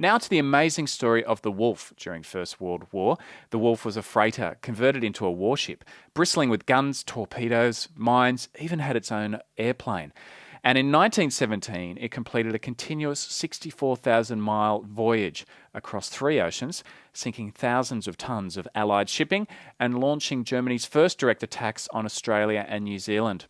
Now to the amazing story of the Wolf during First World War. The Wolf was a freighter converted into a warship, bristling with guns, torpedoes, mines, even had its own airplane. And in 1917, it completed a continuous 64,000-mile voyage across 3 oceans, sinking thousands of tons of Allied shipping and launching Germany's first direct attacks on Australia and New Zealand.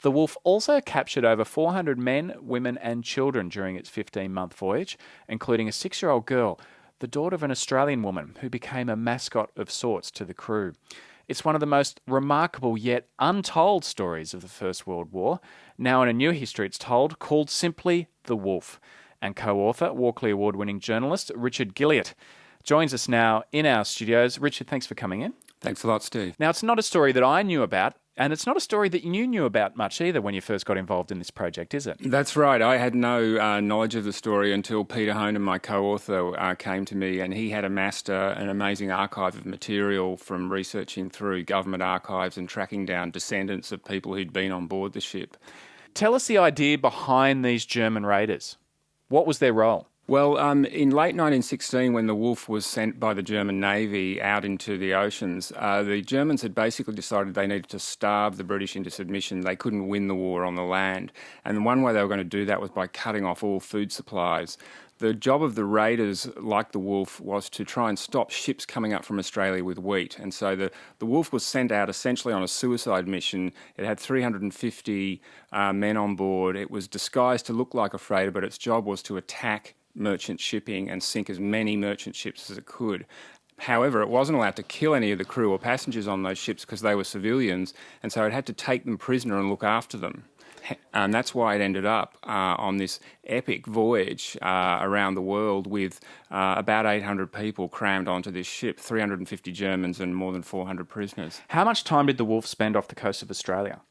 The Wolf also captured over 400 men, women and children during its 15-month voyage, including a 6-year-old girl, the daughter of an Australian woman who became a mascot of sorts to the crew. It's one of the most remarkable yet untold stories of the First World War. Now in a new history it's told, called simply The Wolf. And co-author, Walkley Award-winning journalist Richard Gilliatt joins us now in our studios. Richard, thanks for coming in. Thanks a lot, Steve. Now, it's not a story that I knew about, and it's not a story that you knew about much either when you first got involved in this project, is it? That's right. I had no knowledge of the story until Peter Honan, my co-author, came to me, and he had amassed an amazing archive of material from researching through government archives and tracking down descendants of people who'd been on board the ship. Tell us the idea behind these German raiders. What was their role? Well, in late 1916, when the Wolf was sent by the German Navy out into the oceans, the Germans had basically decided they needed to starve the British into submission. They couldn't win the war on the land. And one way they were going to do that was by cutting off all food supplies. The job of the raiders, like the Wolf, was to try and stop ships coming up from Australia with wheat. And so the Wolf was sent out essentially on a suicide mission. It had 350 men on board. It was disguised to look like a freighter, but its job was to attack merchant shipping and sink as many merchant ships as it could. However, it wasn't allowed to kill any of the crew or passengers on those ships because they were civilians, and so it had to take them prisoner and look after them. And that's why it ended up on this epic voyage around the world with about 800 people crammed onto this ship, 350 Germans and more than 400 prisoners. How much time did the Wolf spend off the coast of Australia?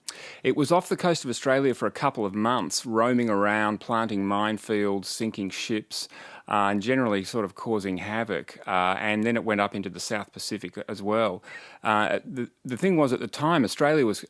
It was off the coast of Australia for a couple of months, roaming around, planting minefields, sinking ships, and generally sort of causing havoc. And then it went up into the South Pacific as well. The thing was, at the time, Australia was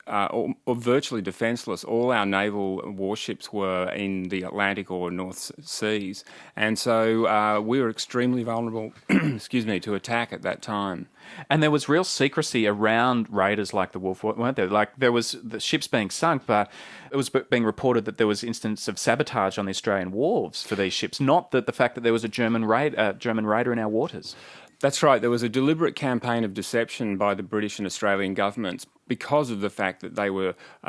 virtually defenceless. All our naval warships were in the Atlantic or North Seas. And so we were extremely vulnerable to attack at that time. And there was real secrecy around raiders like the Wolf, weren't there? Like, there was the ships being sunk, but it was being reported that there was instances of sabotage on the Australian wharves for these ships, not that the fact that there was a German raider in our waters. That's right. There was a deliberate campaign of deception by the British and Australian governments because of the fact that they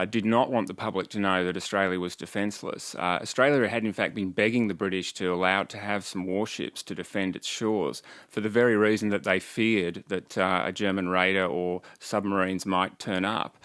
did not want the public to know that Australia was defenceless. Australia had in fact been begging the British to allow it to have some warships to defend its shores for the very reason that they feared that a German raider or submarines might turn up.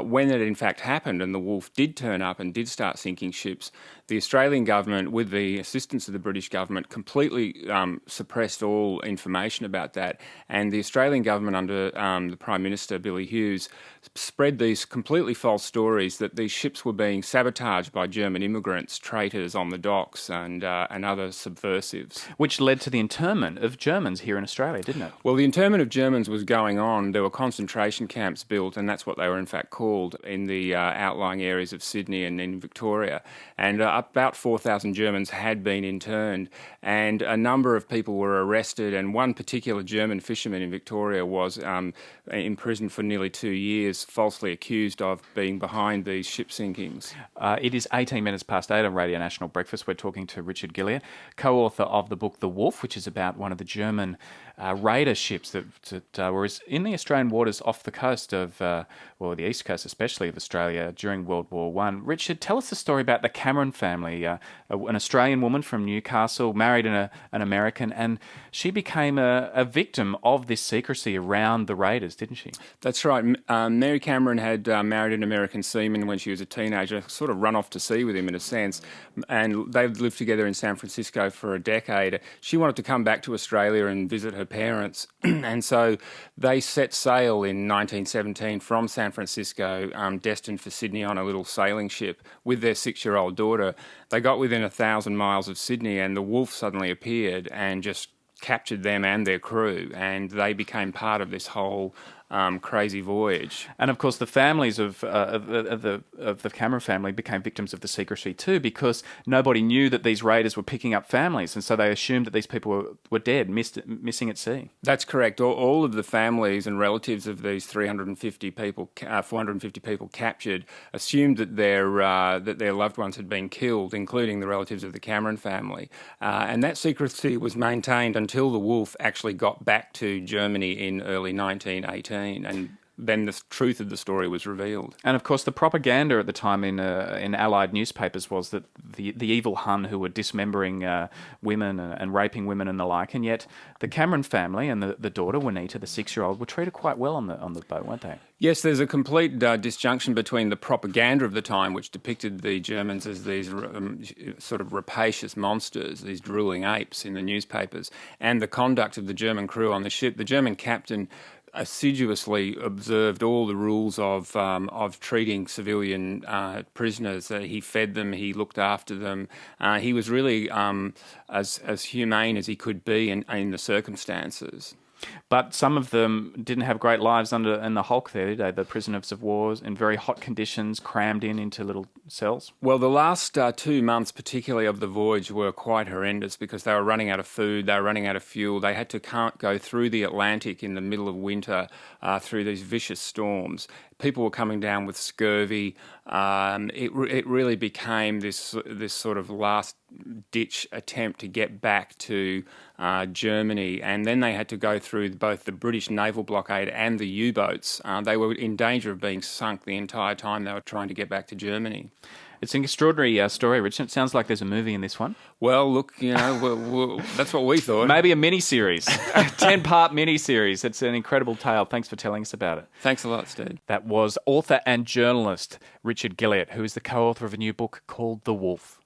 When it in fact happened and the Wolf did turn up and did start sinking ships, the Australian government, with the assistance of the British government, completely suppressed all information about that. And the Australian government under the Prime Minister, Billy Hughes, spread these completely false stories that these ships were being sabotaged by German immigrants, traitors on the docks and other subversives. Which led to the internment of Germans here in Australia, didn't it? Well, the internment of Germans was going on. There were concentration camps built, and that's what they were in fact called, in the outlying areas of Sydney and in Victoria. And about 4,000 Germans had been interned, and a number of people were arrested, and one particular German fisherman in Victoria was imprisoned for nearly 2 years, falsely accused of being behind these ship sinkings. It is 18 minutes past 8 on Radio National Breakfast. We're talking to Richard Gilliatt, co-author of the book The Wolf, which is about one of the German raider ships that were in the Australian waters off the coast of, the east coast especially of Australia during World War I. Richard, tell us the story about the Cameron family, an Australian woman from Newcastle, married an American, and she became a victim of this secrecy around the raiders, didn't she? That's right. Mary Cameron had married an American seaman when she was a teenager, sort of run off to sea with him in a sense, and they lived together in San Francisco for a decade. She wanted to come back to Australia and visit her parents, and so they set sail in 1917 from San Francisco, destined for Sydney on a little sailing ship with their 6-year-old daughter. They got within 1,000 miles of Sydney, and the Wolf suddenly appeared and just captured them and their crew, and they became part of this whole crazy voyage. And of course, the families of the Cameron family became victims of the secrecy too, because nobody knew that these raiders were picking up families, and so they assumed that these people were dead, missing at sea. That's correct. All of the families and relatives of these 450 people captured assumed that their loved ones had been killed, including the relatives of the Cameron family, and that secrecy was maintained until the Wolf actually got back to Germany in early 1918. And then the truth of the story was revealed. And of course, the propaganda at the time in Allied newspapers was that the evil Hun who were dismembering women and raping women and the like, and yet the Cameron family and the daughter Juanita, the 6-year-old, were treated quite well on the boat, weren't they? Yes, there's a complete disjunction between the propaganda of the time, which depicted the Germans as these sort of rapacious monsters, these drooling apes in the newspapers, and the conduct of the German crew on the ship. The German captain assiduously observed all the rules of treating civilian prisoners. He fed them, he looked after them. He was really as humane as he could be in the circumstances. But some of them didn't have great lives in the hulk there, did they? The prisoners of war in very hot conditions, crammed into little cells. Well, the last 2 months, particularly of the voyage, were quite horrendous because they were running out of food, they were running out of fuel. They had to go through the Atlantic in the middle of winter through these vicious storms. People were coming down with scurvy. It really became this sort of last-ditch attempt to get back to Germany, and then they had to go through both the British naval blockade and the U-boats. They were in danger of being sunk the entire time they were trying to get back to Germany. It's an extraordinary story, Richard. It sounds like there's a movie in this one. Well, look, that's what we thought. Maybe a mini-series, a 10-part mini-series. It's an incredible tale. Thanks for telling us about it. Thanks a lot, Steve. That was author and journalist Richard Gilliatt, who is the co-author of a new book called The Wolf.